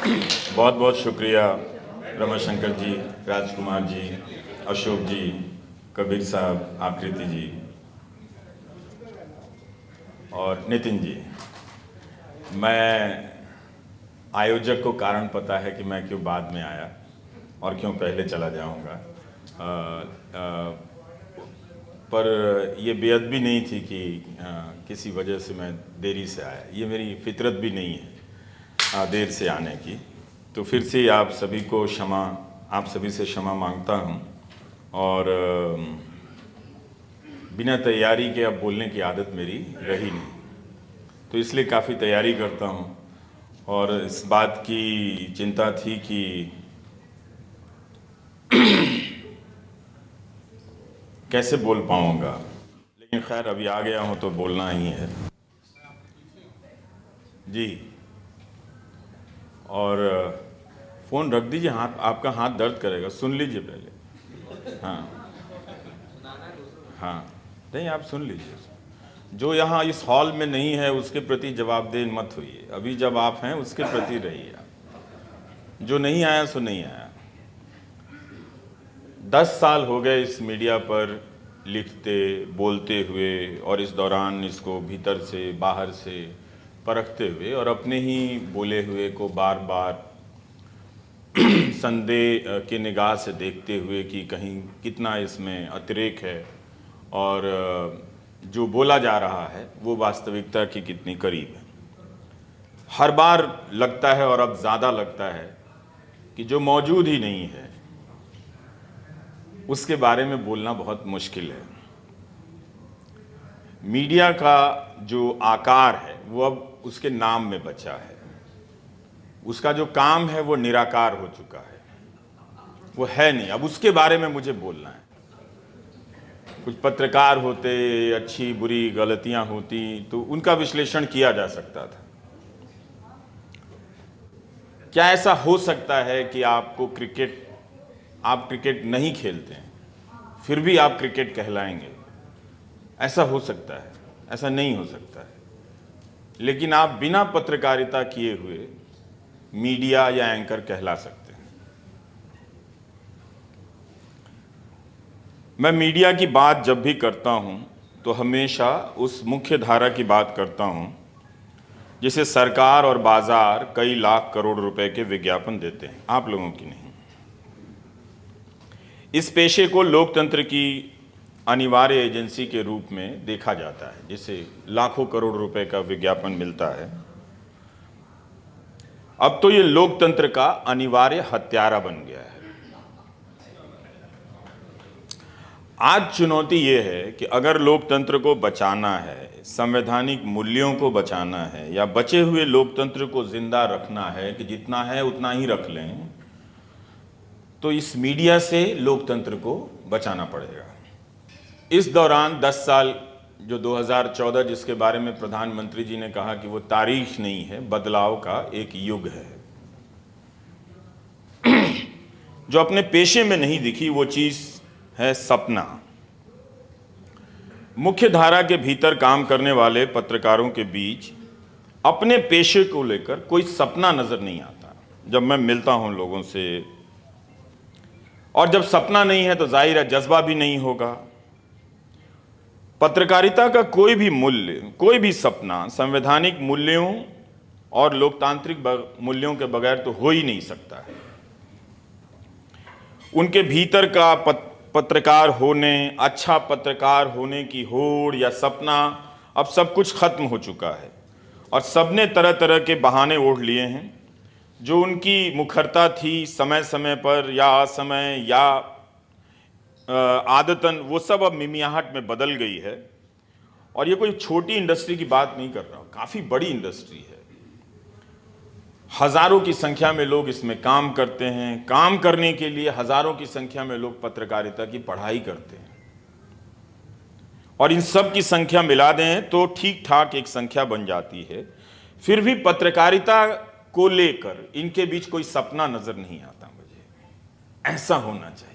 बहुत बहुत शुक्रिया रमाशंकर जी, राजकुमार जी, अशोक जी, कबीर साहब, आकृति जी और नितिन जी। मैं आयोजक को कारण पता है कि मैं क्यों बाद में आया और क्यों पहले चला जाऊंगा, पर ये बेअदबी नहीं थी कि किसी वजह से मैं देरी से आया। ये मेरी फितरत भी नहीं है देर से आने की। तो फिर से आप सभी को क्षमा, आप सभी से क्षमा मांगता हूँ। और बिना तैयारी के अब बोलने की आदत मेरी रही नहीं, तो इसलिए काफ़ी तैयारी करता हूँ। और इस बात की चिंता थी कि कैसे बोल पाऊँगा, लेकिन खैर अभी आ गया हूँ तो बोलना ही है जी। और फ़ोन रख दीजिए, हाथ आपका हाथ दर्द करेगा, सुन लीजिए पहले। हाँ हाँ, नहीं आप सुन लीजिए। जो यहाँ इस हॉल में नहीं है उसके प्रति जवाबदेह मत होइए, अभी जब आप हैं उसके प्रति रहिए आप। जो नहीं आया सो नहीं आया। 10 साल हो गए इस मीडिया पर लिखते बोलते हुए, और इस दौरान इसको भीतर से बाहर से परखते हुए और अपने ही बोले हुए को बार बार संदेह के निगाह से देखते हुए कि कहीं कितना इसमें अतिरेक है और जो बोला जा रहा है वो वास्तविकता की कितनी करीब है। हर बार लगता है, और अब ज़्यादा लगता है, कि जो मौजूद ही नहीं है उसके बारे में बोलना बहुत मुश्किल है। मीडिया का जो आकार है वो अब उसके नाम में बचा है, उसका जो काम है वो निराकार हो चुका है, वो है नहीं। अब उसके बारे में मुझे बोलना है। कुछ पत्रकार होते, अच्छी बुरी गलतियां होती तो उनका विश्लेषण किया जा सकता था। क्या ऐसा हो सकता है कि आप क्रिकेट नहीं खेलते हैं फिर भी आप क्रिकेट कहलाएंगे? ऐसा हो सकता है? ऐसा नहीं हो सकता है। लेकिन आप बिना पत्रकारिता किए हुए मीडिया या एंकर कहला सकते हैं। मैं मीडिया की बात जब भी करता हूं तो हमेशा उस मुख्य धारा की बात करता हूं जिसे सरकार और बाजार कई लाख करोड़ रुपए के विज्ञापन देते हैं, आप लोगों की नहीं। इस पेशे को लोकतंत्र की अनिवार्य एजेंसी के रूप में देखा जाता है, जिसे लाखों करोड़ रुपए का विज्ञापन मिलता है। अब तो ये लोकतंत्र का अनिवार्य हत्यारा बन गया है। आज चुनौती ये है कि अगर लोकतंत्र को बचाना है, संवैधानिक मूल्यों को बचाना है, या बचे हुए लोकतंत्र को जिंदा रखना है कि जितना है उतना ही रख लें, तो इस मीडिया से लोकतंत्र को बचाना पड़ेगा। इस दौरान 10 साल, जो 2014 जिसके बारे में प्रधानमंत्री जी ने कहा कि वो तारीख नहीं है, बदलाव का एक युग है। जो अपने पेशे में नहीं दिखी वो चीज है सपना। मुख्य धारा के भीतर काम करने वाले पत्रकारों के बीच अपने पेशे को लेकर कोई सपना नजर नहीं आता। जब मैं मिलता हूं लोगों से, और जब सपना नहीं है तो जाहिर है जज्बा भी नहीं होगा। पत्रकारिता का कोई भी मूल्य, कोई भी सपना संवैधानिक मूल्यों और लोकतांत्रिक मूल्यों के बगैर तो हो ही नहीं सकता है। उनके भीतर का पत्रकार होने, अच्छा पत्रकार होने की होड़ या सपना, अब सब कुछ खत्म हो चुका है और सबने तरह तरह के बहाने ओढ़ लिए हैं। जो उनकी मुखरता थी समय समय पर या असमय या आदतन, वो सब अब मिमियाहट में बदल गई है। और ये कोई छोटी इंडस्ट्री की बात नहीं कर रहा हूं, काफी बड़ी इंडस्ट्री है। हजारों की संख्या में लोग इसमें काम करते हैं। काम करने के लिए हजारों की संख्या में लोग पत्रकारिता की पढ़ाई करते हैं, और इन सब की संख्या मिला दें तो ठीक ठाक एक संख्या बन जाती है। फिर भी पत्रकारिता को लेकर इनके बीच कोई सपना नजर नहीं आता मुझे। ऐसा होना चाहिए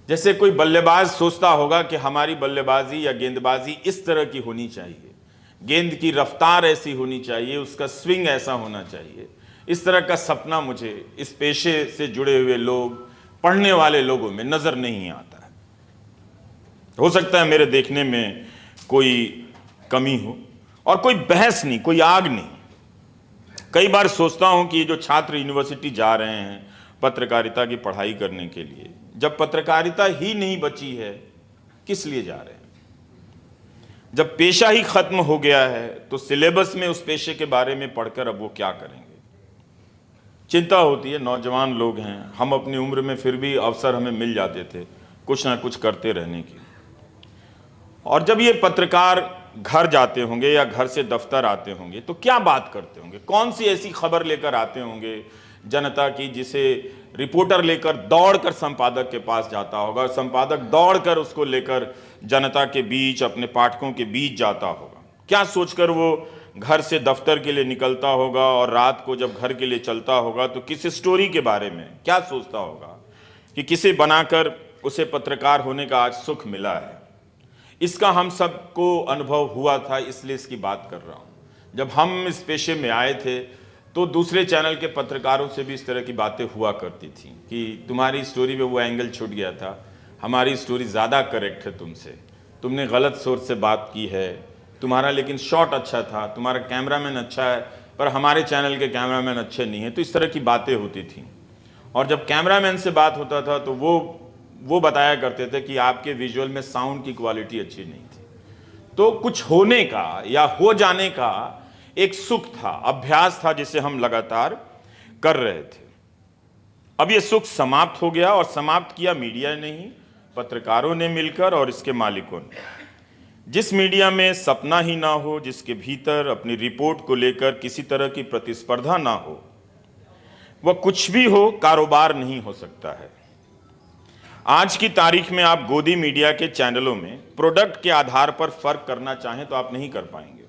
जैसे कोई बल्लेबाज सोचता होगा कि हमारी बल्लेबाजी या गेंदबाजी इस तरह की होनी चाहिए, गेंद की रफ्तार ऐसी होनी चाहिए, उसका स्विंग ऐसा होना चाहिए। इस तरह का सपना मुझे इस पेशे से जुड़े हुए लोग, पढ़ने वाले लोगों में नजर नहीं आता है। हो सकता है मेरे देखने में कोई कमी हो, और कोई बहस नहीं, कोई आग नहीं। कई बार सोचता हूं कि जो छात्र यूनिवर्सिटी जा रहे हैं पत्रकारिता की पढ़ाई करने के लिए, जब पत्रकारिता ही नहीं बची है, किस लिए जा रहे हैं? जब पेशा ही खत्म हो गया है तो सिलेबस में उस पेशे के बारे में पढ़कर अब वो क्या करेंगे? चिंता होती है। नौजवान लोग हैं, हम अपनी उम्र में फिर भी अवसर हमें मिल जाते थे कुछ ना कुछ करते रहने की। और जब ये पत्रकार घर जाते होंगे या घर से दफ्तर आते होंगे तो क्या बात करते होंगे? कौन सी ऐसी खबर लेकर आते होंगे जनता की, जिसे रिपोर्टर लेकर दौड़कर संपादक के पास जाता होगा, संपादक दौड़कर उसको लेकर जनता के बीच, अपने पाठकों के बीच जाता होगा? क्या सोचकर वो घर से दफ्तर के लिए निकलता होगा, और रात को जब घर के लिए चलता होगा तो किस स्टोरी के बारे में क्या सोचता होगा कि किसे बनाकर उसे पत्रकार होने का आज सुख मिला है? इसका हम सबको अनुभव हुआ था, इसलिए इसकी बात कर रहा हूं। जब हम इस पेशे में आए थे तो दूसरे चैनल के पत्रकारों से भी इस तरह की बातें हुआ करती थी कि तुम्हारी स्टोरी में वो एंगल छूट गया था, हमारी स्टोरी ज़्यादा करेक्ट है तुमसे, तुमने गलत सोर्स से बात की है, तुम्हारा लेकिन शॉट अच्छा था, तुम्हारा कैमरामैन अच्छा है, पर हमारे चैनल के कैमरामैन अच्छे नहीं हैं। तो इस तरह की बातें होती थी। और जब कैमरामैन से बात होता था तो वो बताया करते थे कि आपके विजुअल में साउंड की क्वालिटी अच्छी नहीं थी। तो कुछ होने का या हो जाने का एक सुख था, अभ्यास था, जिसे हम लगातार कर रहे थे। अब ये सुख समाप्त हो गया, और समाप्त किया मीडिया ने ही, पत्रकारों ने मिलकर और इसके मालिकों ने। जिस मीडिया में सपना ही ना हो, जिसके भीतर अपनी रिपोर्ट को लेकर किसी तरह की प्रतिस्पर्धा ना हो, वह कुछ भी हो, कारोबार नहीं हो सकता है। आज की तारीख में आप गोदी मीडिया के चैनलों में प्रोडक्ट के आधार पर फर्क करना चाहें तो आप नहीं कर पाएंगे।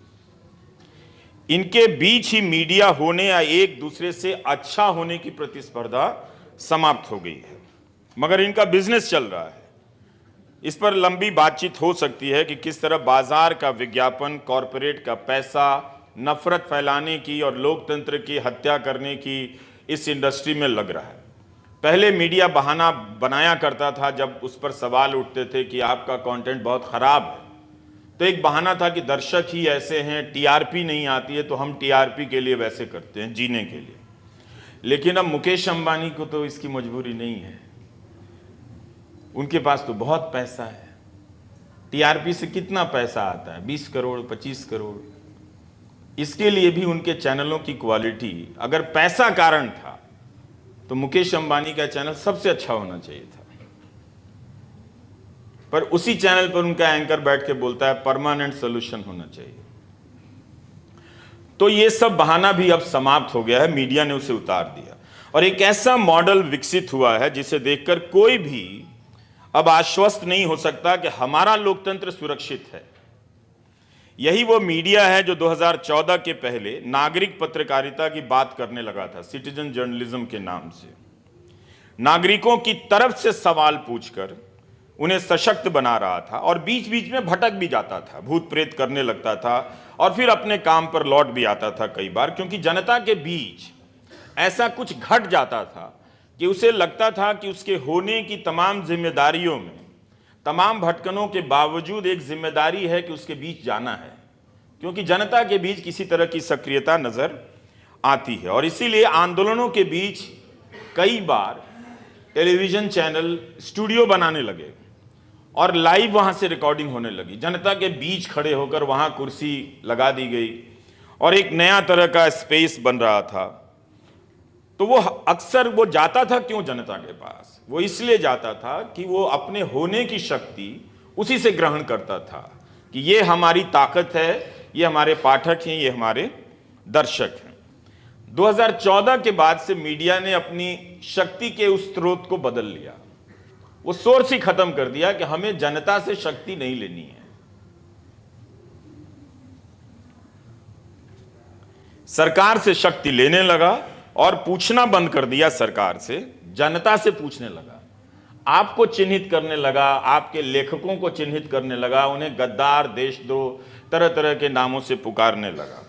इनके बीच ही मीडिया होने या एक दूसरे से अच्छा होने की प्रतिस्पर्धा समाप्त हो गई है, मगर इनका बिजनेस चल रहा है। इस पर लंबी बातचीत हो सकती है कि किस तरह बाजार का विज्ञापन, कॉरपोरेट का पैसा, नफरत फैलाने की और लोकतंत्र की हत्या करने की इस इंडस्ट्री में लग रहा है। पहले मीडिया बहाना बनाया करता था जब उस पर सवाल उठते थे कि आपका कंटेंट बहुत खराब है, तो एक बहाना था कि दर्शक ही ऐसे हैं, टीआरपी नहीं आती है तो हम टीआरपी के लिए वैसे करते हैं, जीने के लिए। लेकिन अब मुकेश अंबानी को तो इसकी मजबूरी नहीं है, उनके पास तो बहुत पैसा है। टीआरपी से कितना पैसा आता है? 20 करोड़, 25 करोड़। इसके लिए भी उनके चैनलों की क्वालिटी, अगर पैसा कारण था तो मुकेश अंबानी का चैनल सबसे अच्छा होना चाहिए था, पर उसी चैनल पर उनका एंकर बैठ के बोलता है परमानेंट सॉल्यूशन होना चाहिए। तो ये सब बहाना भी अब समाप्त हो गया है, मीडिया ने उसे उतार दिया, और एक ऐसा मॉडल विकसित हुआ है जिसे देखकर कोई भी अब आश्वस्त नहीं हो सकता कि हमारा लोकतंत्र सुरक्षित है। यही वो मीडिया है जो 2014 के पहले नागरिक पत्रकारिता की बात करने लगा था, सिटीजन जर्नलिज्म के नाम से। नागरिकों की तरफ से सवाल पूछकर उन्हें सशक्त बना रहा था, और बीच बीच में भटक भी जाता था, भूत प्रेत करने लगता था, और फिर अपने काम पर लौट भी आता था कई बार, क्योंकि जनता के बीच ऐसा कुछ घट जाता था कि उसे लगता था कि उसके होने की तमाम जिम्मेदारियों में, तमाम भटकनों के बावजूद एक जिम्मेदारी है कि उसके बीच जाना है, क्योंकि जनता के बीच किसी तरह की सक्रियता नजर आती है। और इसीलिए आंदोलनों के बीच कई बार टेलीविजन चैनल स्टूडियो बनाने लगे और लाइव वहां से रिकॉर्डिंग होने लगी। जनता के बीच खड़े होकर वहां कुर्सी लगा दी गई और एक नया तरह का स्पेस बन रहा था। तो वो अक्सर वो जाता था क्यों जनता के पास? वो इसलिए जाता था कि वो अपने होने की शक्ति उसी से ग्रहण करता था कि ये हमारी ताकत है, ये हमारे पाठक हैं, ये हमारे दर्शक हैं। 2014 के बाद से मीडिया ने अपनी शक्ति के उस स्रोत को बदल लिया। वो सोर्स ही खत्म कर दिया कि हमें जनता से शक्ति नहीं लेनी है। सरकार से शक्ति लेने लगा और पूछना बंद कर दिया सरकार से, जनता से पूछने लगा। आपको चिन्हित करने लगा, आपके लेखकों को चिन्हित करने लगा, उन्हें गद्दार, देशद्रोह, तरह तरह के नामों से पुकारने लगा।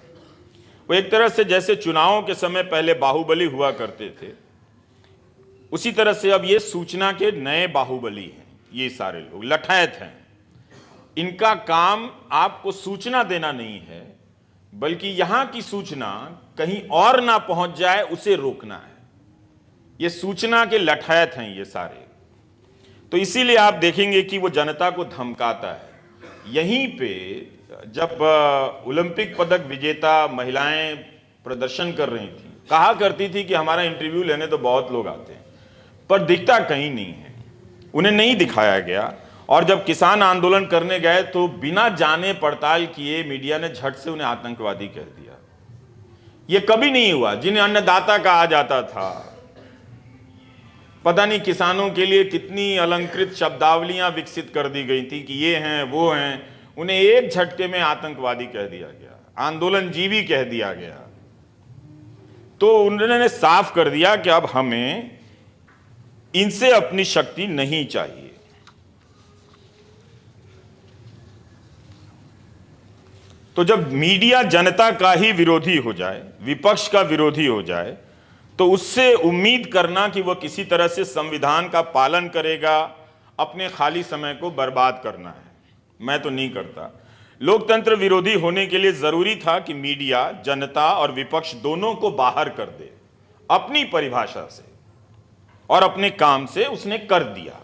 वो एक तरह से जैसे चुनावों के समय पहले बाहुबली हुआ करते थे, उसी तरह से अब ये सूचना के नए बाहुबली हैं। ये सारे लोग लठायत हैं। इनका काम आपको सूचना देना नहीं है, बल्कि यहां की सूचना कहीं और ना पहुंच जाए उसे रोकना है। ये सूचना के लठायत हैं ये सारे। तो इसीलिए आप देखेंगे कि वो जनता को धमकाता है। यहीं पे जब ओलंपिक पदक विजेता महिलाएं प्रदर्शन कर रही थी, कहा करती थी कि हमारा इंटरव्यू लेने तो बहुत लोग आते हैं, पर दिखता कहीं नहीं है, उन्हें नहीं दिखाया गया। और जब किसान आंदोलन करने गए तो बिना जाने पड़ताल किए मीडिया ने झट से उन्हें आतंकवादी कह दिया। यह कभी नहीं हुआ। जिन्हें अन्नदाता कहा जाता था, पता नहीं किसानों के लिए कितनी अलंकृत शब्दावलियां विकसित कर दी गई थी कि ये हैं वो हैं, उन्हें एक झटके में आतंकवादी कह दिया गया, आंदोलनजीवी कह दिया गया। तो उन्होंने साफ कर दिया कि अब हमें इनसे अपनी शक्ति नहीं चाहिए। तो जब मीडिया जनता का ही विरोधी हो जाए, विपक्ष का विरोधी हो जाए, तो उससे उम्मीद करना कि वह किसी तरह से संविधान का पालन करेगा, अपने खाली समय को बर्बाद करना है, मैं तो नहीं करता। लोकतंत्र विरोधी होने के लिए जरूरी था कि मीडिया जनता और विपक्ष दोनों को बाहर कर दे अपनी परिभाषा से और अपने काम से। उसने कर दिया।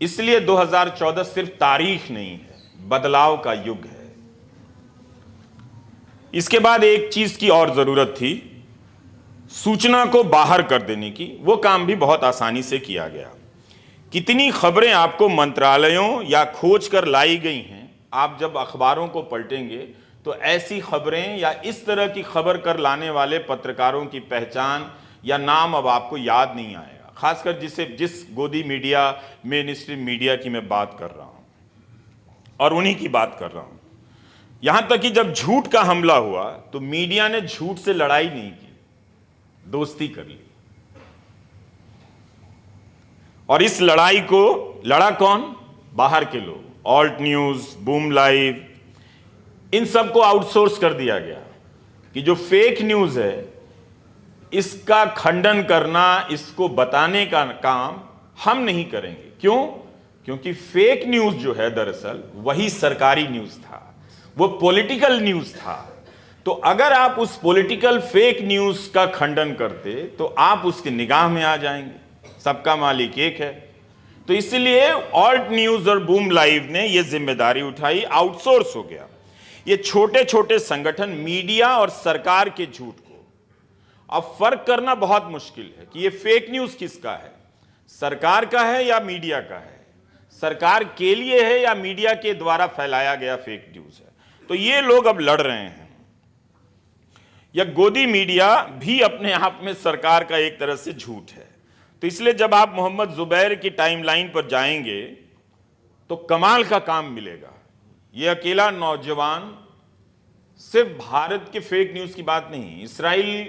इसलिए 2014 सिर्फ तारीख नहीं है, बदलाव का युग है। इसके बाद एक चीज की और जरूरत थी, सूचना को बाहर कर देने की। वो काम भी बहुत आसानी से किया गया। कितनी खबरें आपको मंत्रालयों या खोज कर लाई गई हैं, आप जब अखबारों को पलटेंगे तो ऐसी खबरें या इस तरह की खबर कर लाने वाले पत्रकारों की पहचान या नाम अब आपको याद नहीं आएगा। खासकर जिस गोदी मीडिया, मेन स्ट्रीम मीडिया की मैं बात कर रहा हूं, और उन्हीं की बात कर रहा हूं। यहां तक कि जब झूठ का हमला हुआ तो मीडिया ने झूठ से लड़ाई नहीं की, दोस्ती कर ली। और इस लड़ाई को लड़ा कौन? बाहर के लोग। ऑल्ट न्यूज, बूम लाइव, इन सबको आउटसोर्स कर दिया गया कि जो फेक न्यूज है इसका खंडन करना, इसको बताने का काम हम नहीं करेंगे। क्यों? क्योंकि फेक न्यूज जो है दरअसल वही सरकारी न्यूज था, वो पॉलिटिकल न्यूज था। तो अगर आप उस पॉलिटिकल फेक न्यूज का खंडन करते तो आप उसकी निगाह में आ जाएंगे। सबका मालिक एक है। तो इसलिए ऑल्ट न्यूज और बूम लाइव ने यह जिम्मेदारी उठाई, आउटसोर्स हो गया। ये छोटे छोटे संगठन मीडिया और सरकार के झूठ को अब फर्क करना बहुत मुश्किल है कि ये फेक न्यूज किसका है, सरकार का है या मीडिया का है, सरकार के लिए है या मीडिया के द्वारा फैलाया गया फेक न्यूज है। तो ये लोग अब लड़ रहे हैं। या गोदी मीडिया भी अपने आप में सरकार का एक तरह से झूठ है। तो इसलिए जब आप मोहम्मद जुबैर की टाइमलाइन पर जाएंगे तो कमाल का काम मिलेगा। यह अकेला नौजवान सिर्फ भारत के फेक न्यूज की बात नहीं, इसराइल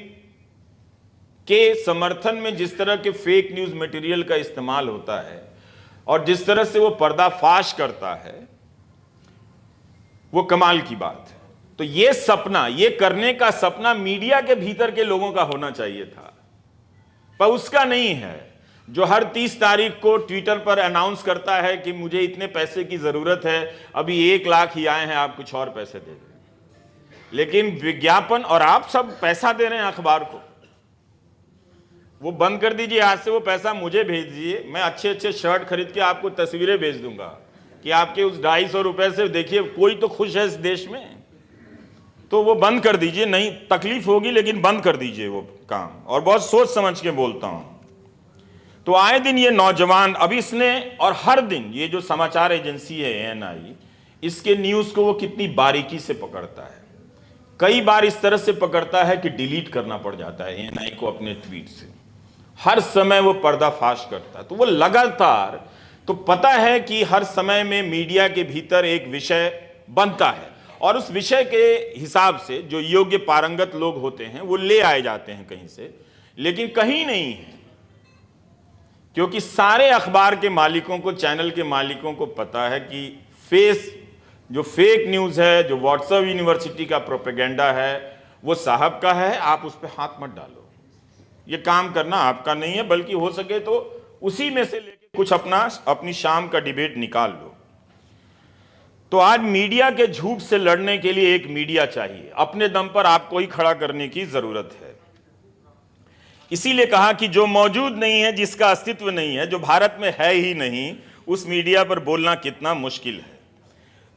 के समर्थन में जिस तरह के फेक न्यूज मटेरियल का इस्तेमाल होता है और जिस तरह से वो पर्दाफाश करता है, वो कमाल की बात है। तो ये सपना, ये करने का सपना मीडिया के भीतर के लोगों का होना चाहिए था, पर उसका नहीं है। जो हर 30 तारीख को ट्विटर पर अनाउंस करता है कि मुझे इतने पैसे की जरूरत है, अभी 1 लाख ही आए हैं, आप कुछ और पैसे दे दें। लेकिन विज्ञापन, और आप सब पैसा दे रहे हैं अखबार को, वो बंद कर दीजिए। आज से वो पैसा मुझे भेज दीजिए, मैं अच्छे अच्छे शर्ट खरीद के आपको तस्वीरें भेज दूंगा कि आपके उस 250 रुपए से देखिए कोई तो खुश है इस देश में। तो वो बंद कर दीजिए। नहीं, तकलीफ होगी लेकिन बंद कर दीजिए वो काम। और बहुत सोच समझ के बोलता हूं। तो आए दिन ये नौजवान अब इसने, और हर दिन ये जो समाचार एजेंसी है ANI, इसके न्यूज को वो कितनी बारीकी से पकड़ता है। कई बार इस तरह से पकड़ता है कि डिलीट करना पड़ जाता है ANI को अपने ट्वीट से। हर समय वो पर्दाफाश करता है। तो वो लगातार, तो पता है कि हर समय में मीडिया के भीतर एक विषय बनता है और उस विषय के हिसाब से जो योग्य पारंगत लोग होते हैं वो ले आए जाते हैं कहीं से, लेकिन कहीं नहीं है। क्योंकि सारे अखबार के मालिकों को, चैनल के मालिकों को पता है कि फेस जो फेक न्यूज़ है, जो व्हाट्सएप यूनिवर्सिटी का प्रोपेगेंडा है, वो साहब का है, आप उस पर हाथ मत डालो। ये काम करना आपका नहीं है, बल्कि हो सके तो उसी में से लेके कुछ अपनी शाम का डिबेट निकाल लो। तो आज मीडिया के झूठ से लड़ने के लिए एक मीडिया चाहिए, अपने दम पर आपको ही खड़ा करने की जरूरत है। इसीलिए कहा कि जो मौजूद नहीं है, जिसका अस्तित्व नहीं है, जो भारत में है ही नहीं, उस मीडिया पर बोलना कितना मुश्किल है।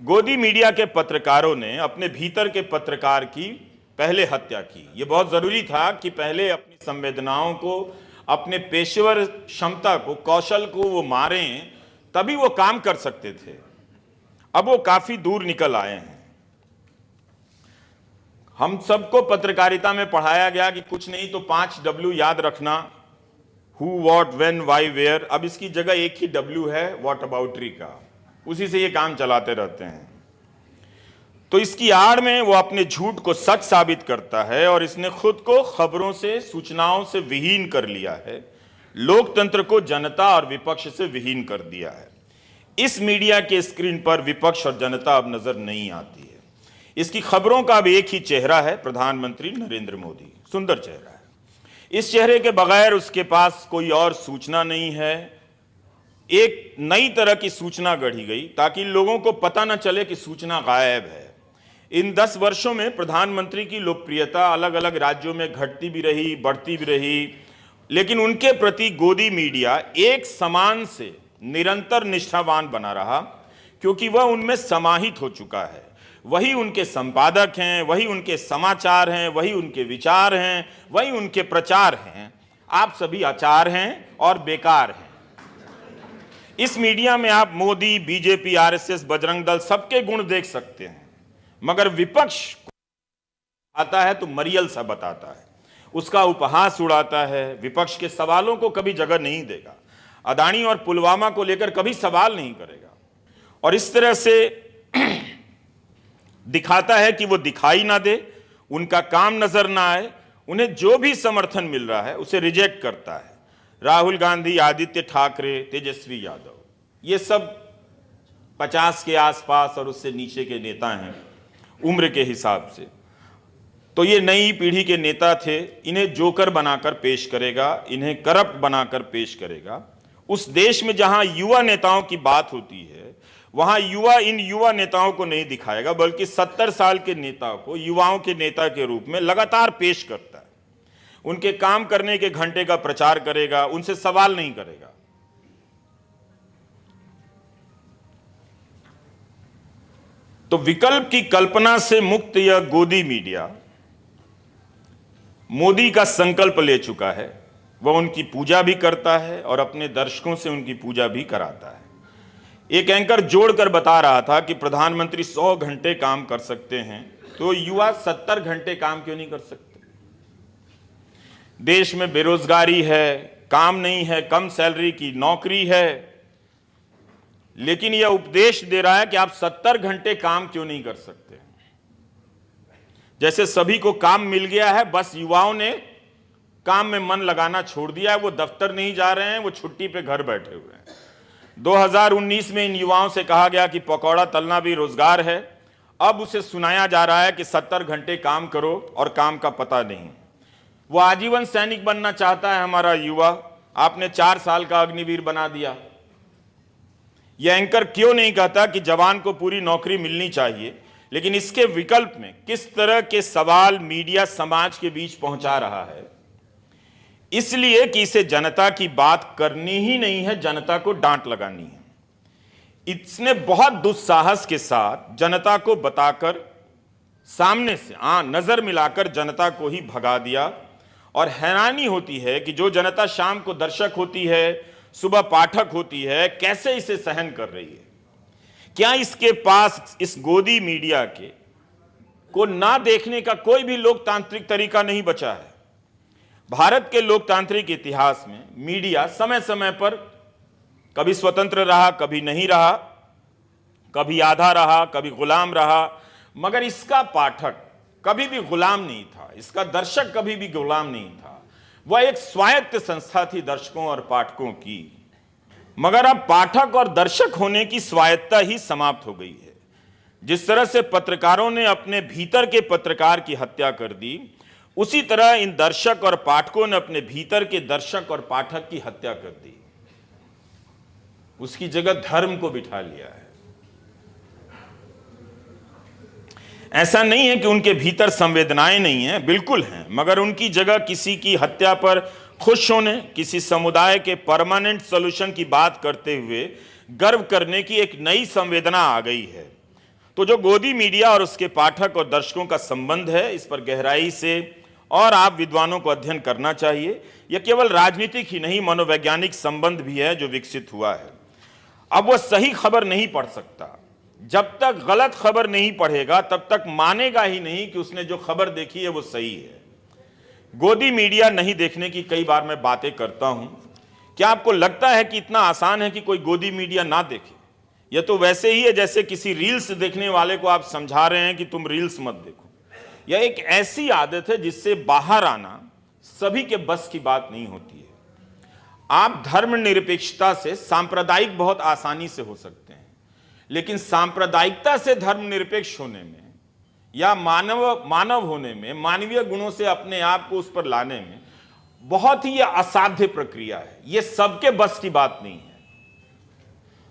गोदी मीडिया के पत्रकारों ने अपने भीतर के पत्रकार की पहले हत्या की। यह बहुत जरूरी था कि पहले अपनी संवेदनाओं को, अपने पेशेवर क्षमता को, कौशल को वो मारें, तभी वो काम कर सकते थे। अब वो काफी दूर निकल आए हैं। हम सबको पत्रकारिता में पढ़ाया गया कि कुछ नहीं तो 5 W याद रखना, who, what, when, why, where. अब इसकी जगह एक ही W है, व्हाट अबाउटरी का, उसी से ये काम चलाते रहते हैं। तो इसकी आड़ में वो अपने झूठ को सच साबित करता है और इसने खुद को खबरों से, सूचनाओं से विहीन कर लिया है। लोकतंत्र को जनता और विपक्ष से विहीन कर दिया है। इस मीडिया के स्क्रीन पर विपक्ष और जनता अब नजर नहीं आती है। इसकी खबरों का अब एक ही चेहरा है, प्रधानमंत्री नरेंद्र मोदी। सुंदर चेहरा है। इस चेहरे के बगैर उसके पास कोई और सूचना नहीं है। एक नई तरह की सूचना गढ़ी गई ताकि लोगों को पता न चले कि सूचना गायब है। इन 10 वर्षों में प्रधानमंत्री की लोकप्रियता अलग अलग राज्यों में घटती भी रही, बढ़ती भी रही, लेकिन उनके प्रति गोदी मीडिया एक समान से निरंतर निष्ठावान बना रहा, क्योंकि वह उनमें समाहित हो चुका है। वही उनके संपादक हैं, वही उनके समाचार हैं, वही उनके विचार हैं, वही उनके प्रचार हैं। आप सभी आचार हैं और बेकार हैं। इस मीडिया में आप मोदी, बीजेपी, आरएसएस, बजरंग दल सबके गुण देख सकते हैं, मगर विपक्ष आता है तो मरियल सा बताता है, उसका उपहास उड़ाता है, विपक्ष के सवालों को कभी जगह नहीं देगा, अदानी और पुलवामा को लेकर कभी सवाल नहीं करेगा, और इस तरह से दिखाता है कि वो दिखाई ना दे, उनका काम नजर ना आए, उन्हें जो भी समर्थन मिल रहा है उसे रिजेक्ट करता है। राहुल गांधी, आदित्य ठाकरे, तेजस्वी यादव, ये सब 50 के आसपास और उससे नीचे के नेता हैं उम्र के हिसाब से। तो ये नई पीढ़ी के नेता थे। इन्हें जोकर बनाकर पेश करेगा, इन्हें करप्ट बनाकर पेश करेगा। उस देश में जहां युवा नेताओं की बात होती है, वहां युवा इन युवा नेताओं को नहीं दिखाएगा, बल्कि 70 साल के नेता को युवाओं के नेता के रूप में लगातार पेश करता है। उनके काम करने के घंटे का प्रचार करेगा, उनसे सवाल नहीं करेगा। तो विकल्प की कल्पना से मुक्त यह गोदी मीडिया मोदी का संकल्प ले चुका है। वह उनकी पूजा भी करता है और अपने दर्शकों से उनकी पूजा भी कराता है। एक एंकर जोड़कर बता रहा था कि प्रधानमंत्री 100 घंटे काम कर सकते हैं, तो युवा 70 घंटे काम क्यों नहीं कर सकते? देश में बेरोजगारी है, काम नहीं है, कम सैलरी की नौकरी है, लेकिन यह उपदेश दे रहा है कि आप 70 घंटे काम क्यों नहीं कर सकते? जैसे सभी को काम मिल गया है, बस युवाओं ने काम में मन लगाना छोड़ दिया है। वो दफ्तर नहीं जा रहे हैं, वो छुट्टी पे घर बैठे हुए हैं। 2019 में इन युवाओं से कहा गया कि पकौड़ा तलना भी रोजगार है। अब उसे सुनाया जा रहा है कि 70 घंटे काम करो और काम का पता नहीं। वो आजीवन सैनिक बनना चाहता है हमारा युवा, आपने 4 साल का अग्निवीर बना दिया। यह एंकर क्यों नहीं कहता कि जवान को पूरी नौकरी मिलनी चाहिए, लेकिन इसके विकल्प में किस तरह के सवाल मीडिया समाज के बीच पहुंचा रहा है, इसलिए कि इसे जनता की बात करनी ही नहीं है, जनता को डांट लगानी है। इसने बहुत दुस्साहस के साथ जनता को बताकर, सामने से नजर मिलाकर जनता को ही भगा दिया। और हैरानी होती है कि जो जनता शाम को दर्शक होती है, सुबह पाठक होती है, कैसे इसे सहन कर रही है। क्या इसके पास इस गोदी मीडिया के को ना देखने का कोई भी लोकतांत्रिक तरीका नहीं बचा है? भारत के लोकतांत्रिक इतिहास में मीडिया समय समय पर कभी स्वतंत्र रहा, कभी नहीं रहा, कभी आधा रहा, कभी गुलाम रहा, मगर इसका पाठक कभी भी गुलाम नहीं था, इसका दर्शक कभी भी गुलाम नहीं था। वह एक स्वायत्त संस्था थी दर्शकों और पाठकों की। मगर अब पाठक और दर्शक होने की स्वायत्ता ही समाप्त हो गई है। जिस तरह से पत्रकारों ने अपने भीतर के पत्रकार की हत्या कर दी, उसी तरह इन दर्शक और पाठकों ने अपने भीतर के दर्शक और पाठक की हत्या कर दी। उसकी जगह धर्म को बिठा लिया है। ऐसा नहीं है कि उनके भीतर संवेदनाएं नहीं हैं, बिल्कुल हैं, मगर उनकी जगह किसी की हत्या पर खुश होने, किसी समुदाय के परमानेंट सॉल्यूशन की बात करते हुए गर्व करने की एक नई संवेदना आ गई है। तो जो गोदी मीडिया और उसके पाठक और दर्शकों का संबंध है, इस पर गहराई से और आप विद्वानों को अध्ययन करना चाहिए। यह केवल राजनीतिक ही नहीं, मनोवैज्ञानिक संबंध भी है जो विकसित हुआ है। अब वह सही खबर नहीं पढ़ सकता। जब तक गलत खबर नहीं पढ़ेगा तब तक मानेगा ही नहीं कि उसने जो खबर देखी है वो सही है। गोदी मीडिया नहीं देखने की कई बार मैं बातें करता हूं। क्या आपको लगता है कि इतना आसान है कि कोई गोदी मीडिया ना देखे? यह तो वैसे ही है जैसे किसी रील्स देखने वाले को आप समझा रहे हैं कि तुम रील्स मत देखो। यह एक ऐसी आदत है जिससे बाहर आना सभी के बस की बात नहीं होती है। आप धर्मनिरपेक्षता से सांप्रदायिक बहुत आसानी से हो सकते हैं, लेकिन सांप्रदायिकता से धर्मनिरपेक्ष होने में या मानव होने में, मानवीय गुणों से अपने आप को उस पर लाने में बहुत ही असाध्य प्रक्रिया है। यह सबके बस की बात नहीं है।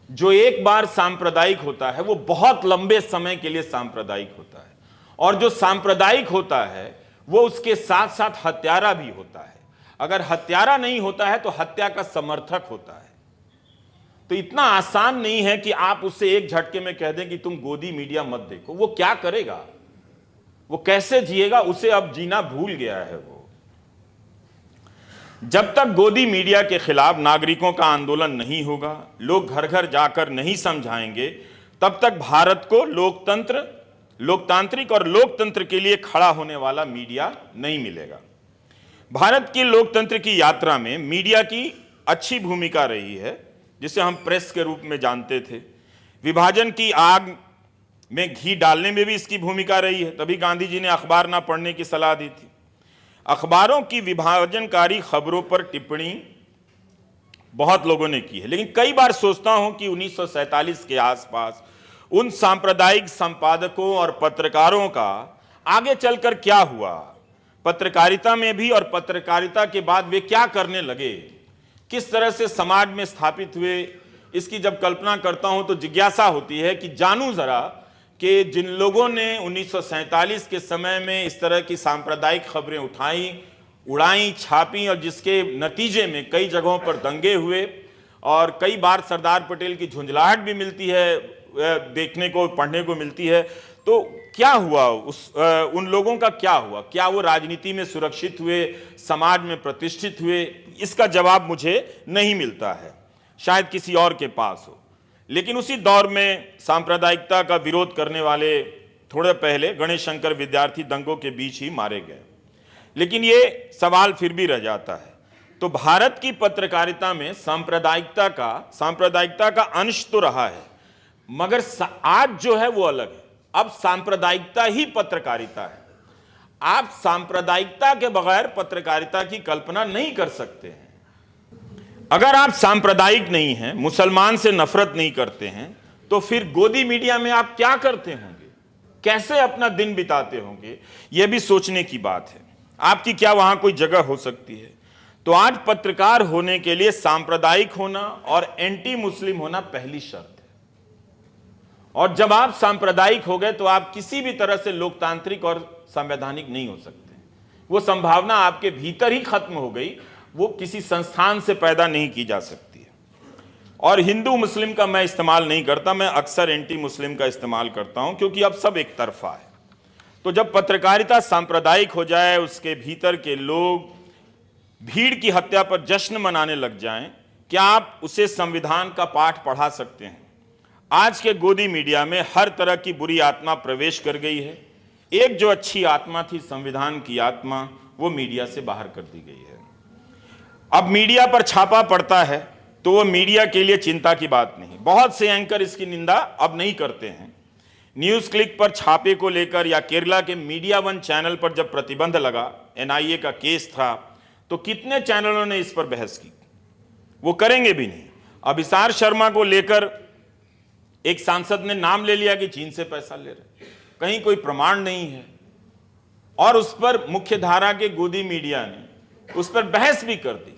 जो एक बार सांप्रदायिक होता है वो बहुत लंबे समय के लिए सांप्रदायिक होता है, और जो सांप्रदायिक होता है वो उसके साथ साथ हत्यारा भी होता है। अगर हत्यारा नहीं होता है तो हत्या का समर्थक होता है। तो इतना आसान नहीं है कि आप उससे एक झटके में कह दें कि तुम गोदी मीडिया मत देखो। वो क्या करेगा, वो कैसे जिएगा, उसे अब जीना भूल गया है वो। जब तक गोदी मीडिया के खिलाफ नागरिकों का आंदोलन नहीं होगा, लोग घर घर जाकर नहीं समझाएंगे, तब तक भारत को लोकतांत्रिक और लोकतंत्र के लिए खड़ा होने वाला मीडिया नहीं मिलेगा। भारत की लोकतंत्र की यात्रा में मीडिया की अच्छी भूमिका रही है, जिसे हम प्रेस के रूप में जानते थे। विभाजन की आग में घी डालने में भी इसकी भूमिका रही है, तभी गांधी जी ने अखबार ना पढ़ने की सलाह दी थी। अखबारों की विभाजनकारी खबरों पर टिप्पणी बहुत लोगों ने की है, लेकिन कई बार सोचता हूं कि 1947 के आसपास उन सांप्रदायिक संपादकों और पत्रकारों का आगे चलकर क्या हुआ, पत्रकारिता में भी और पत्रकारिता के बाद वे क्या करने लगे, किस तरह से समाज में स्थापित हुए, इसकी जब कल्पना करता हूं तो जिज्ञासा होती है कि जानूं जरा कि जिन लोगों ने 1947 के समय में इस तरह की सांप्रदायिक खबरें उठाई, उड़ाई, छापी, और जिसके नतीजे में कई जगहों पर दंगे हुए और कई बार सरदार पटेल की झुंझलाहट भी मिलती है, देखने को, पढ़ने को मिलती है, तो क्या हुआ उन लोगों का क्या हुआ? क्या वो राजनीति में सुरक्षित हुए, समाज में प्रतिष्ठित हुए? इसका जवाब मुझे नहीं मिलता है, शायद किसी और के पास हो। लेकिन उसी दौर में सांप्रदायिकता का विरोध करने वाले थोड़े पहले गणेश शंकर विद्यार्थी दंगों के बीच ही मारे गए। लेकिन ये सवाल फिर भी रह जाता है, तो भारत की पत्रकारिता में सांप्रदायिकता का अंश तो रहा है, मगर आज जो है वो अलग है। अब सांप्रदायिकता ही पत्रकारिता है। आप सांप्रदायिकता के बगैर पत्रकारिता की कल्पना नहीं कर सकते हैं। अगर आप सांप्रदायिक नहीं हैं, मुसलमान से नफरत नहीं करते हैं, तो फिर गोदी मीडिया में आप क्या करते होंगे, कैसे अपना दिन बिताते होंगे, यह भी सोचने की बात है। आपकी क्या वहां कोई जगह हो सकती है? तो आज पत्रकार होने के लिए सांप्रदायिक होना और एंटी मुस्लिम होना पहली शर्त है। और जब आप सांप्रदायिक हो गए तो आप किसी भी तरह से लोकतांत्रिक और संवैधानिक नहीं हो सकते। वो संभावना आपके भीतर ही खत्म हो गई, वो किसी संस्थान से पैदा नहीं की जा सकती है। और हिंदू मुस्लिम का मैं इस्तेमाल नहीं करता, मैं अक्सर एंटी मुस्लिम का इस्तेमाल करता हूं, क्योंकि अब सब एक तरफा है। तो जब पत्रकारिता सांप्रदायिक हो जाए, उसके भीतर के लोग भीड़ की हत्या पर जश्न मनाने लग जाएं, क्या आप उसे संविधान का पाठ पढ़ा सकते हैं? आज के गोदी मीडिया में हर तरह की बुरी आत्मा प्रवेश कर गई है। एक जो अच्छी आत्मा थी, संविधान की आत्मा, वो मीडिया से बाहर कर दी गई है। अब मीडिया पर छापा पड़ता है तो वो मीडिया के लिए चिंता की बात नहीं। बहुत से एंकर इसकी निंदा अब नहीं करते हैं। न्यूज क्लिक पर छापे को लेकर या केरला के मीडिया वन चैनल पर जब प्रतिबंध लगा, एनआईए का केस था, तो कितने चैनलों ने इस पर बहस की? वो करेंगे भी नहीं। अब हिसार शर्मा को लेकर एक सांसद ने नाम ले लिया कि चीन से पैसा ले रहे, कहीं कोई प्रमाण नहीं है। और उस पर मुख्य धारा के गोदी मीडिया ने उस पर बहस भी कर दी।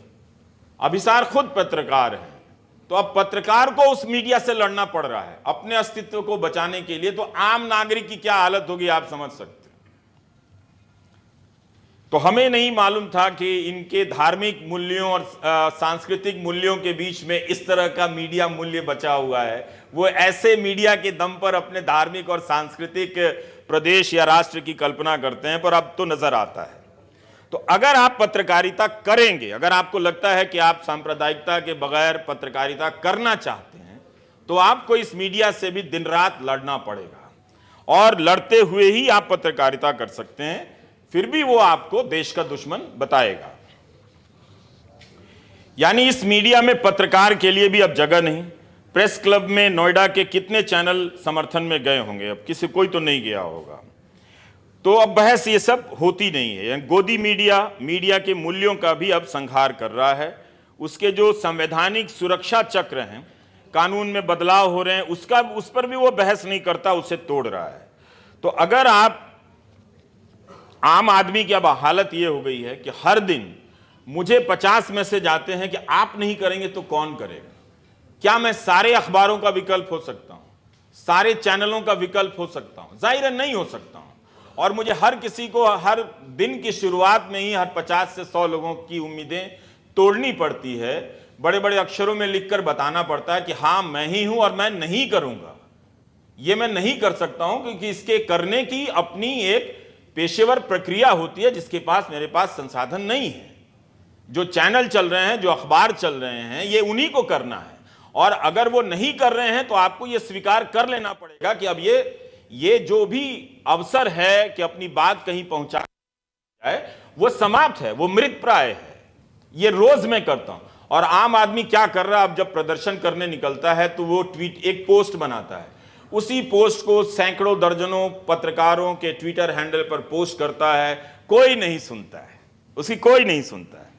अभिसार खुद पत्रकार है, तो अब पत्रकार को उस मीडिया से लड़ना पड़ रहा है अपने अस्तित्व को बचाने के लिए। तो आम नागरिक की क्या हालत होगी आप समझ सकते हैं। तो हमें नहीं मालूम था कि इनके धार्मिक मूल्यों और सांस्कृतिक मूल्यों के बीच में इस तरह का मीडिया मूल्य बचा हुआ है। वो ऐसे मीडिया के दम पर अपने धार्मिक और सांस्कृतिक प्रदेश या राष्ट्र की कल्पना करते हैं, पर अब तो नजर आता है। तो अगर आप पत्रकारिता करेंगे, अगर आपको लगता है कि आप सांप्रदायिकता के बगैर पत्रकारिता करना चाहते हैं, तो आपको इस मीडिया से भी दिन रात लड़ना पड़ेगा, और लड़ते हुए ही आप पत्रकारिता कर सकते हैं। फिर भी वो आपको देश का दुश्मन बताएगा। यानी इस मीडिया में पत्रकार के लिए भी अब जगह नहीं। प्रेस क्लब में नोएडा के कितने चैनल समर्थन में गए होंगे, अब किसी कोई तो नहीं गया होगा। तो अब बहस ये सब होती नहीं है। गोदी मीडिया के मूल्यों का भी अब संहार कर रहा है। उसके जो संवैधानिक सुरक्षा चक्र हैं, कानून में बदलाव हो रहे हैं, उस पर भी वो बहस नहीं करता, उसे तोड़ रहा है। तो अगर आप आम आदमी की अब हालत ये हो गई है कि हर दिन मुझे 50 मैसेज आते हैं कि आप नहीं करेंगे तो कौन करेगा। क्या मैं सारे अखबारों का विकल्प हो सकता हूं, सारे चैनलों का विकल्प हो सकता हूं? जाहिर है नहीं हो सकता हूं। और मुझे हर किसी को हर दिन की शुरुआत में ही हर 50 से 100 लोगों की उम्मीदें तोड़नी पड़ती है। बड़े बड़े अक्षरों में लिखकर बताना पड़ता है कि हाँ मैं ही हूं और मैं नहीं करूंगा। ये मैं नहीं कर सकता हूं क्योंकि इसके करने की अपनी एक पेशेवर प्रक्रिया होती है, जिसके पास मेरे पास संसाधन नहीं है। जो चैनल चल रहे हैं, जो अखबार चल रहे हैं, ये उन्हीं को करना है। और अगर वो नहीं कर रहे हैं तो आपको ये स्वीकार कर लेना पड़ेगा कि अब ये जो भी अवसर है कि अपनी बात कहीं पहुंचा जाए, वो समाप्त है, वो मृत प्राय है। ये रोज मैं करता हूं। और आम आदमी क्या कर रहा है, अब जब प्रदर्शन करने निकलता है तो वो एक पोस्ट बनाता है, उसी पोस्ट को सैकड़ों दर्जनों पत्रकारों के ट्विटर हैंडल पर पोस्ट करता है। कोई नहीं सुनता है, उसकी कोई नहीं सुनता है।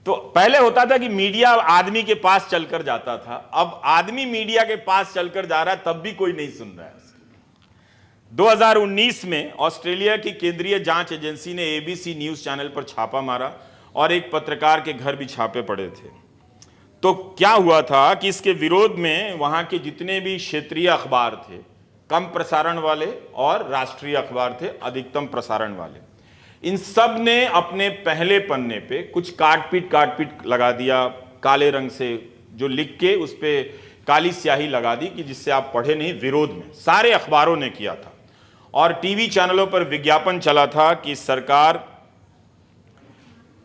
तो पहले होता था कि मीडिया आदमी के पास चलकर जाता था, अब आदमी मीडिया के पास चलकर जा रहा है, तब भी कोई नहीं सुन रहा है। 2019 में ऑस्ट्रेलिया की केंद्रीय जांच एजेंसी ने एबीसी न्यूज चैनल पर छापा मारा और एक पत्रकार के घर भी छापे पड़े थे। तो क्या हुआ था कि इसके विरोध में वहां के जितने भी क्षेत्रीय अखबार थे, कम प्रसारण वाले, और राष्ट्रीय अखबार थे, अधिकतम प्रसारण वाले, इन सब ने अपने पहले पन्ने पे कुछ काट-पीट लगा दिया, काले रंग से जो लिख के उस पे काली स्याही लगा दी कि जिससे आप पढ़े नहीं। विरोध में सारे अखबारों ने किया था और टीवी चैनलों पर विज्ञापन चला था कि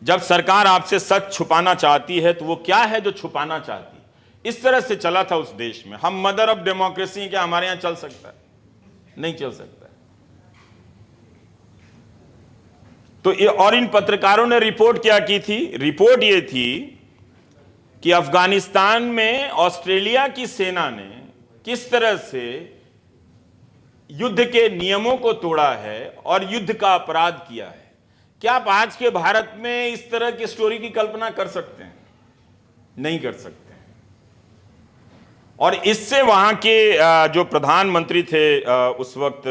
जब सरकार आपसे सच छुपाना चाहती है तो वो क्या है जो छुपाना चाहती है। इस तरह से चला था उस देश में। हम मदर ऑफ डेमोक्रेसी, क्या हमारे यहां चल सकता है? नहीं चल सकता है। तो और इन पत्रकारों ने रिपोर्ट क्या की थी? रिपोर्ट ये थी कि अफगानिस्तान में ऑस्ट्रेलिया की सेना ने किस तरह से युद्ध के नियमों को तोड़ा है और युद्ध का अपराध किया है। क्या आप आज के भारत में इस तरह की स्टोरी की कल्पना कर सकते हैं? नहीं कर सकते हैं। और इससे वहां के जो प्रधानमंत्री थे उस वक्त,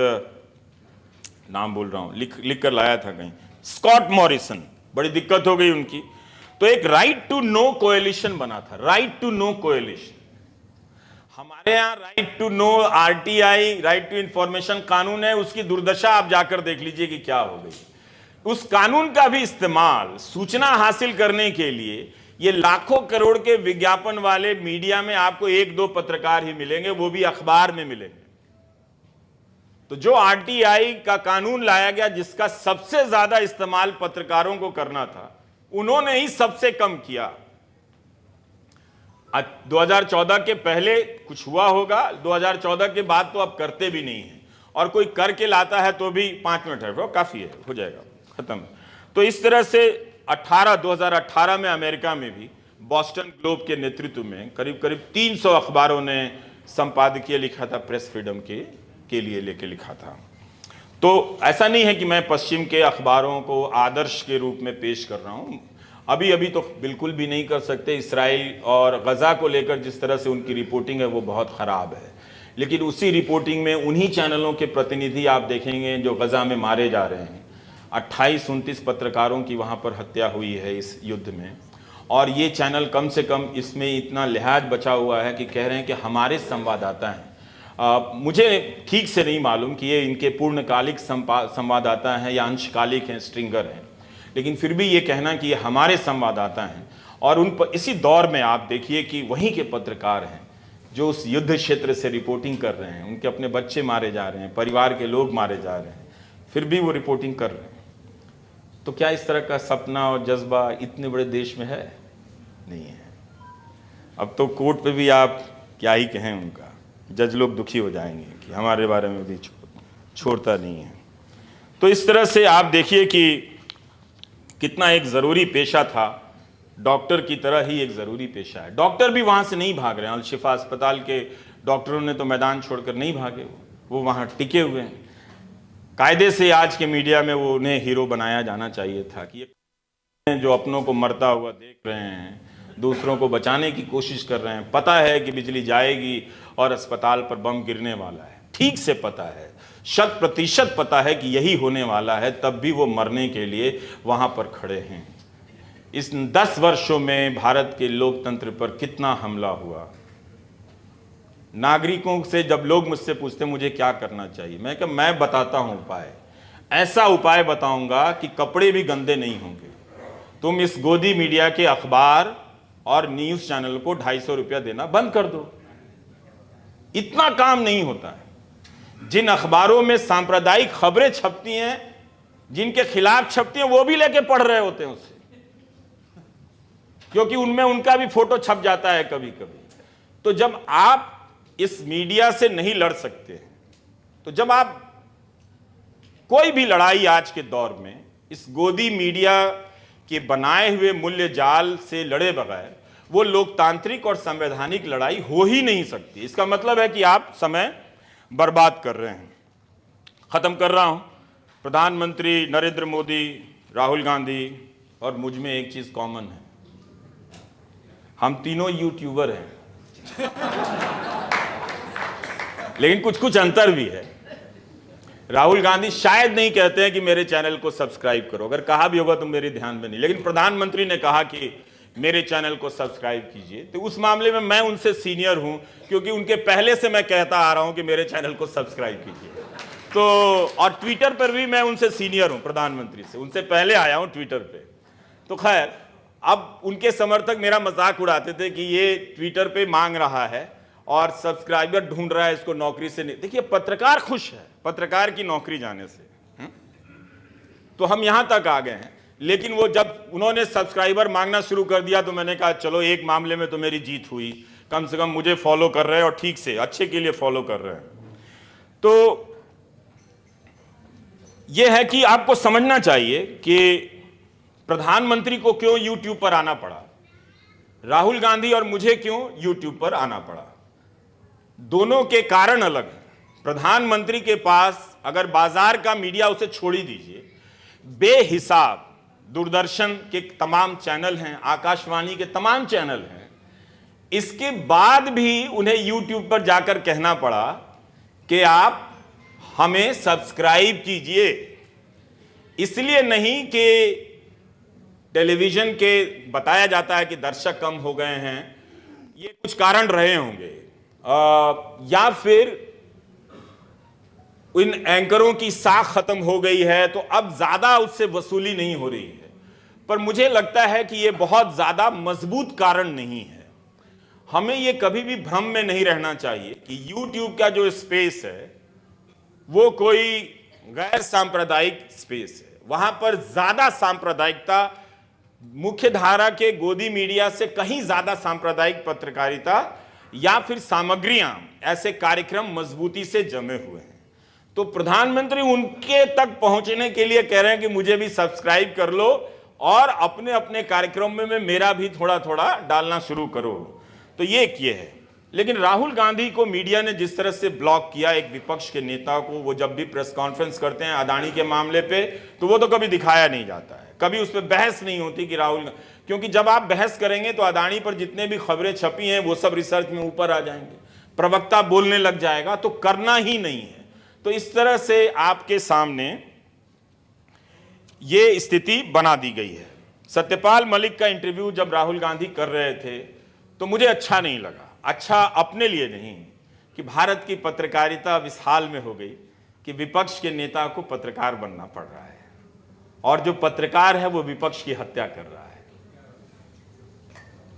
नाम भूल रहा हूं, लिख कर लाया था कहीं, स्कॉट मॉरिसन, बड़ी दिक्कत हो गई उनकी। तो एक राइट टू नो कोएलिशन बना था, राइट टू नो कोएलिशन। हमारे यहां right to know, RTI, right to information कानून है, उसकी दुर्दशा आप जाकर देख लीजिए कि क्या हो गई। उस कानून का भी इस्तेमाल सूचना हासिल करने के लिए ये लाखों करोड़ के विज्ञापन वाले मीडिया में आपको एक दो पत्रकार ही मिलेंगे, वो भी अखबार में मिलेंगे। तो जो आरटीआई का कानून लाया गया, जिसका सबसे ज्यादा इस्तेमाल पत्रकारों को करना था, उन्होंने ही सबसे कम किया। 2014 के पहले कुछ हुआ होगा, 2014 के बाद तो अब करते भी नहीं है, और कोई करके लाता है तो भी 5 मिनट है, वो काफी है, हो जाएगा, खत्म। तो इस तरह से 2018 में अमेरिका में भी बॉस्टन ग्लोब के नेतृत्व में करीब 300 अखबारों ने संपादकीय लिखा था, प्रेस फ्रीडम के लिए लेके लिखा था। तो ऐसा नहीं है कि मैं पश्चिम के अखबारों को आदर्श के रूप में पेश कर रहा हूं, अभी तो बिल्कुल भी नहीं कर सकते। इसराइल और गजा को लेकर जिस तरह से उनकी रिपोर्टिंग है वो बहुत खराब है, लेकिन उसी रिपोर्टिंग में उन्हीं चैनलों के प्रतिनिधि आप देखेंगे जो गजा में मारे जा रहे हैं। 28-29 पत्रकारों की वहाँ पर हत्या हुई है इस युद्ध में, और ये चैनल कम से कम इसमें इतना लिहाज बचा हुआ है कि कह रहे हैं कि हमारे संवाददाता हैं। मुझे ठीक से नहीं मालूम कि ये इनके पूर्णकालिक संवाददाता हैं या अंशकालिक हैं, स्ट्रिंगर हैं, लेकिन फिर भी ये कहना कि ये हमारे संवाददाता हैं। और उन पर इसी दौर में आप देखिए कि वहीं के पत्रकार हैं जो उस युद्ध क्षेत्र से रिपोर्टिंग कर रहे हैं, उनके अपने बच्चे मारे जा रहे हैं, परिवार के लोग मारे जा रहे हैं, फिर भी वो रिपोर्टिंग कर रहे हैं। तो क्या इस तरह का सपना और जज्बा इतने बड़े देश में है? नहीं है। अब तो कोर्ट पे भी आप क्या ही कहें, उनका जज लोग दुखी हो जाएंगे कि हमारे बारे में भी छोड़ता नहीं है। तो इस तरह से आप देखिए कि कितना एक ज़रूरी पेशा था, डॉक्टर की तरह ही एक ज़रूरी पेशा है। डॉक्टर भी वहाँ से नहीं भाग रहे हैं। अल-शिफा अस्पताल के डॉक्टरों ने तो मैदान छोड़कर नहीं भागे, वो वहाँ टिके हुए हैं। कायदे से आज के मीडिया में वो उन्हें हीरो बनाया जाना चाहिए था कि ये जो अपनों को मरता हुआ देख रहे हैं, दूसरों को बचाने की कोशिश कर रहे हैं, पता है कि बिजली जाएगी और अस्पताल पर बम गिरने वाला है, ठीक से पता है, 100% पता है कि यही होने वाला है, तब भी वो मरने के लिए वहाँ पर खड़े हैं। इस 10 वर्षों में भारत के लोकतंत्र पर कितना हमला हुआ। नागरिकों से जब लोग मुझसे पूछते मुझे क्या करना चाहिए, मैं बताता हूं उपाय। ऐसा उपाय बताऊंगा कि कपड़े भी गंदे नहीं होंगे। तुम इस गोदी मीडिया के अखबार और न्यूज चैनल को 250 रुपया देना बंद कर दो। इतना काम नहीं होता है। जिन अखबारों में सांप्रदायिक खबरें छपती हैं, जिनके खिलाफ छपती हैं, वो भी लेके पढ़ रहे होते हैं उसे, क्योंकि उनमें उनका भी फोटो छप जाता है कभी कभी। तो जब आप इस मीडिया से नहीं लड़ सकते, तो जब आप कोई भी लड़ाई आज के दौर में इस गोदी मीडिया के बनाए हुए मूल्य जाल से लड़े बगैर, वो लोकतांत्रिक और संवैधानिक लड़ाई हो ही नहीं सकती। इसका मतलब है कि आप समय बर्बाद कर रहे हैं। खत्म कर रहा हूं। प्रधानमंत्री नरेंद्र मोदी, राहुल गांधी और मुझ में एक चीज कॉमन है, हम तीनों यूट्यूबर हैं। लेकिन कुछ कुछ अंतर भी है। राहुल गांधी शायद नहीं कहते हैं कि मेरे चैनल को सब्सक्राइब करो, अगर कहा भी होगा तो मेरे ध्यान में नहीं, लेकिन प्रधानमंत्री ने कहा कि मेरे चैनल को सब्सक्राइब कीजिए। तो उस मामले में मैं उनसे सीनियर हूं, क्योंकि उनके पहले से मैं कहता आ रहा हूं कि मेरे चैनल को सब्सक्राइब कीजिए। तो और ट्विटर पर भी मैं उनसे सीनियर हूं, प्रधानमंत्री से उनसे पहले आया हूं ट्विटर पे। तो खैर, अब उनके समर्थक मेरा मजाक उड़ाते थे कि ये ट्विटर पे मांग रहा है और सब्सक्राइबर ढूंढ रहा है, इसको नौकरी से नहीं। देखिए, पत्रकार खुश है पत्रकार की नौकरी जाने से, तो हम यहां तक आ गए हैं। लेकिन वो जब उन्होंने सब्सक्राइबर मांगना शुरू कर दिया तो मैंने कहा चलो, एक मामले में तो मेरी जीत हुई, कम से कम मुझे फॉलो कर रहे हैं और ठीक से अच्छे के लिए फॉलो कर रहे हैं। तो यह है कि आपको समझना चाहिए कि प्रधानमंत्री को क्यों यूट्यूब पर आना पड़ा, राहुल गांधी और मुझे क्यों यूट्यूब पर आना पड़ा। दोनों के कारण अलग हैं। प्रधानमंत्री के पास अगर बाजार का मीडिया उसे छोड़ ही दीजिए, बेहिसाब दूरदर्शन के तमाम चैनल हैं, आकाशवाणी के तमाम चैनल हैं, इसके बाद भी उन्हें यूट्यूब पर जाकर कहना पड़ा कि आप हमें सब्सक्राइब कीजिए। इसलिए नहीं कि टेलीविजन के बताया जाता है कि दर्शक कम हो गए हैं, ये कुछ कारण रहे होंगे, या फिर इन एंकरों की साख खत्म हो गई है तो अब ज्यादा उससे वसूली नहीं हो रही है। पर मुझे लगता है कि ये बहुत ज्यादा मजबूत कारण नहीं है। हमें ये कभी भी भ्रम में नहीं रहना चाहिए कि YouTube का जो स्पेस है वो कोई गैर सांप्रदायिक स्पेस है। वहां पर ज्यादा सांप्रदायिकता, मुख्य धारा के गोदी मीडिया से कहीं ज्यादा सांप्रदायिक पत्रकारिता या फिर सामग्रियां, ऐसे कार्यक्रम मजबूती से जमे हुए हैं। तो प्रधानमंत्री उनके तक पहुंचने के लिए कह रहे हैं कि मुझे भी सब्सक्राइब कर लो और अपने अपने कार्यक्रम में मेरा भी थोड़ा थोड़ा डालना शुरू करो। तो ये किए है। लेकिन राहुल गांधी को मीडिया ने जिस तरह से ब्लॉक किया, एक विपक्ष के नेता को, वो जब भी प्रेस कॉन्फ्रेंस करते हैं अदानी के मामले पे, तो वो तो कभी दिखाया नहीं जाता है, कभी उस पर बहस नहीं होती कि राहुल, क्योंकि जब आप बहस करेंगे तो अदानी पर जितने भी खबरें छपी हैं वो सब रिसर्च में ऊपर आ जाएंगे। प्रवक्ता बोलने लग जाएगा तो करना ही नहीं है। तो इस तरह से आपके सामने ये स्थिति बना दी गई है। सत्यपाल मलिक का इंटरव्यू जब राहुल गांधी कर रहे थे तो मुझे अच्छा नहीं लगा। अच्छा अपने लिए नहीं कि भारत की पत्रकारिता अब इस हाल में हो गई कि विपक्ष के नेता को पत्रकार बनना पड़ रहा है और जो पत्रकार है वो विपक्ष की हत्या कर रहा है।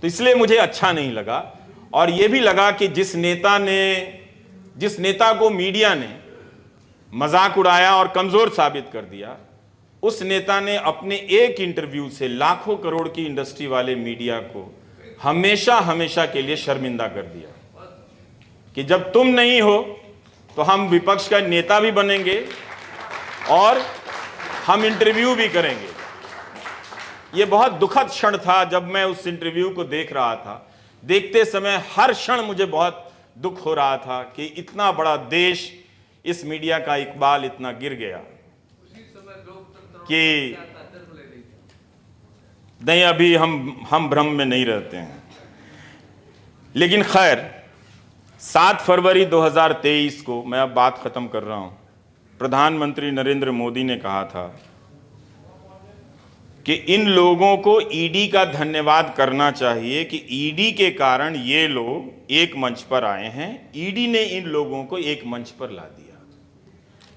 तो इसलिए मुझे अच्छा नहीं लगा। और यह भी लगा कि जिस नेता को मीडिया ने मजाक उड़ाया और कमजोर साबित कर दिया, उस नेता ने अपने एक इंटरव्यू से लाखों करोड़ की इंडस्ट्री वाले मीडिया को हमेशा हमेशा के लिए शर्मिंदा कर दिया कि जब तुम नहीं हो तो हम विपक्ष का नेता भी बनेंगे और हम इंटरव्यू भी करेंगे। यह बहुत दुखद क्षण था जब मैं उस इंटरव्यू को देख रहा था। देखते समय हर क्षण मुझे बहुत दुख हो रहा था कि इतना बड़ा देश, इस मीडिया का इकबाल इतना गिर गया कि नहीं, अभी हम भ्रम में नहीं रहते हैं। लेकिन खैर 7 फरवरी 2023 को, मैं अब बात खत्म कर रहा हूं, प्रधानमंत्री नरेंद्र मोदी ने कहा था कि इन लोगों को ईडी का धन्यवाद करना चाहिए कि ईडी के कारण ये लोग एक मंच पर आए हैं। ईडी ने इन लोगों को एक मंच पर ला दिया।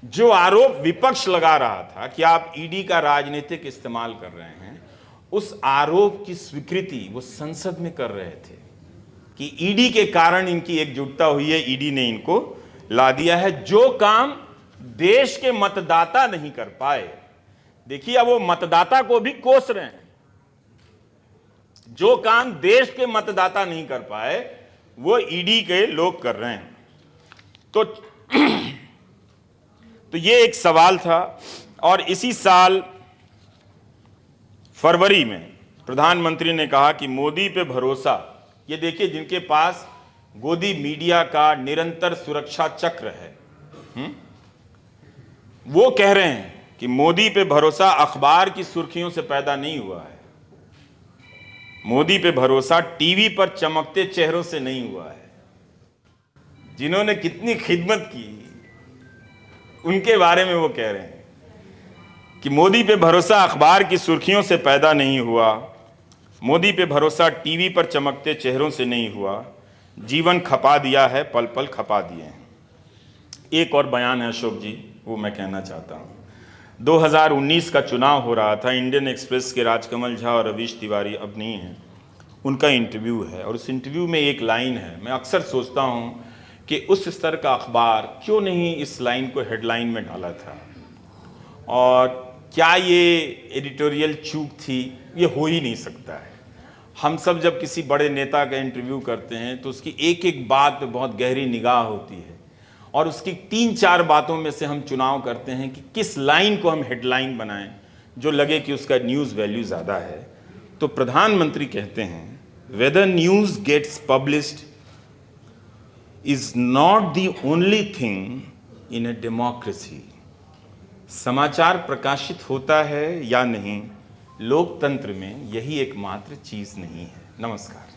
जो आरोप विपक्ष लगा रहा था कि आप ईडी का राजनीतिक इस्तेमाल कर रहे हैं, उस आरोप की स्वीकृति वो संसद में कर रहे थे कि ईडी के कारण इनकी एकजुटता हुई है, ईडी ने इनको ला दिया है। जो काम देश के मतदाता नहीं कर पाए, देखिए अब वो मतदाता को भी कोस रहे हैं। जो काम देश के मतदाता नहीं कर पाए वो ईडी के लोग कर रहे हैं। तो ये एक सवाल था। और इसी साल फरवरी में प्रधानमंत्री ने कहा कि मोदी पे भरोसा, ये देखिए जिनके पास गोदी मीडिया का निरंतर सुरक्षा चक्र है, वो कह रहे हैं कि मोदी पे भरोसा अखबार की सुर्खियों से पैदा नहीं हुआ है, मोदी पे भरोसा टीवी पर चमकते चेहरों से नहीं हुआ है। जिन्होंने कितनी खिदमत की उनके बारे में वो कह रहे हैं कि मोदी पे भरोसा अखबार की सुर्खियों से पैदा नहीं हुआ, मोदी पे भरोसा टीवी पर चमकते चेहरों से नहीं हुआ, जीवन खपा दिया है, पल पल खपा दिए हैं। एक और बयान है अशोक जी, वो मैं कहना चाहता हूँ। 2019 का चुनाव हो रहा था, इंडियन एक्सप्रेस के राजकमल झा और रवीश तिवारी अब नहीं हैं, उनका इंटरव्यू है और उस इंटरव्यू में एक लाइन है। मैं अक्सर सोचता हूँ कि उस स्तर का अखबार क्यों नहीं इस लाइन को हेडलाइन में डाला था, और क्या ये एडिटोरियल चूक थी? ये हो ही नहीं सकता है। हम सब जब किसी बड़े नेता का इंटरव्यू करते हैं तो उसकी एक एक बात पे बहुत गहरी निगाह होती है और उसकी 3-4 बातों में से हम चुनाव करते हैं कि किस लाइन को हम हेडलाइन बनाएं जो लगे कि उसका न्यूज़ वैल्यू ज़्यादा है। तो प्रधानमंत्री कहते हैं, whether news gets published is not the only thing in a democracy. समाचार प्रकाशित होता है या नहीं, लोकतंत्र में यही एकमात्र चीज़ नहीं है। नमस्कार।